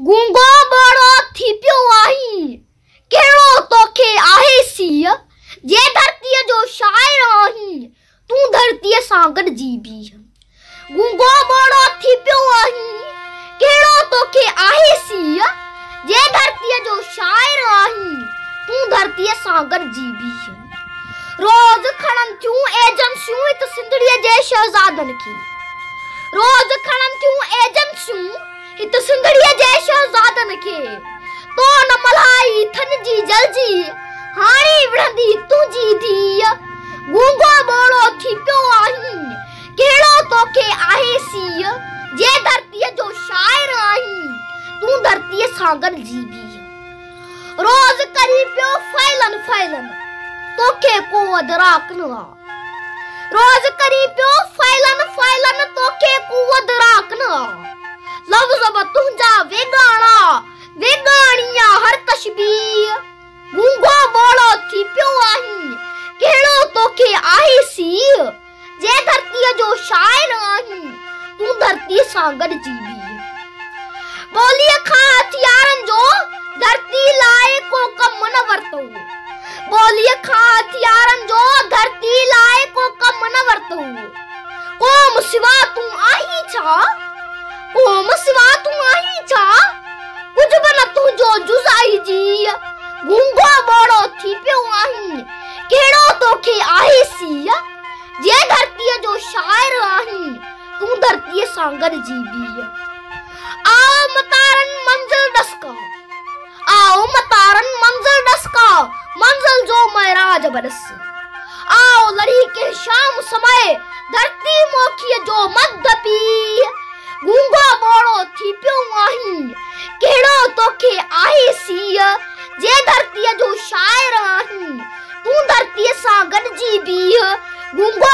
गूंगो बड़ो थी पियो आहीं कहिड़ो तोखे आहे सीउ जे धरतीअ जो शाइर आहीं तूं धरतीअ सां गॾिजी बीह। गूंगो बड़ो थी पियो आहीं कहिड़ो तोखे आहे सीउ जे धरतीअ जो शाइर आहीं तूं धरतीअ सां गॾिजी बीह। रोज़ खणनि थियूं एजेंसियूं हिते सिंधड़ीअ जे शहज़ादनि खे, रोज़ खणनि थियूं एजेंसियूं हिते सिंधड़ीअ जे शहज़ादनि खे। तो न मल्हाई थन जी जलजी हाणे विढ़ंदी तुंहिंजी धीअ। गूंगो ॿोड़ो थी पियो आहीं कहिड़ो तोखे आहे सीउ जे धरतीअ जो शाइर आहीं तूं धरतीअ सां गॾिजी बीह। रोज़ करी पियो फ़ैलनि फ़ैलनि तोखे को अदराक न आ। रोज़ करी पियो फ़ैलनि फ़ैलनि तोखे को अदराक न आ। लफ़्ज़ बि तुंहिंजा वेगाणा वेगाणिया हर तशबीह। गूंगो ॿोड़ो थी पियो आहीं कहिड़ो तोखे आहे सीउ जे धरतीअ जो शाइर आहीं तूं धरतीअ सां गॾिजी बीह। ॿोलीअ खां हथियारनि जो धरती लाइ को कमु न वरितो। ॿोलीअ खां हथियारनि जो धरती लाइ को कमु न वरितो। क़ौम सिवा तूं आहीं छा, क़ौम सिवा तूं आहीं छा, कुझु बि न तुंहिंजो जुज़ाई जी। गूंगो ॿोड़ो थी पियो आहीं कहिड़ो तोखे आहे सीउ जे धरतीअ जो शाइर आहीं तूं धरतीअ सां गॾिजी बीह। आओ मतारन मंज़िल ॾसका, आओ मतारन मंज़िल ॾसका मंज़िल जो महराज बरस। आओ लड़ी के शाम समय धरती मोखीअ जो मद पी। गूंगो ॿोड़ो थी पियो आहीं कहिड़ो तोखे आहे सीउ जे धरतीअ जो शाइर आहीं तूं धरतीअ सां गॾिजी बीह। गूंगो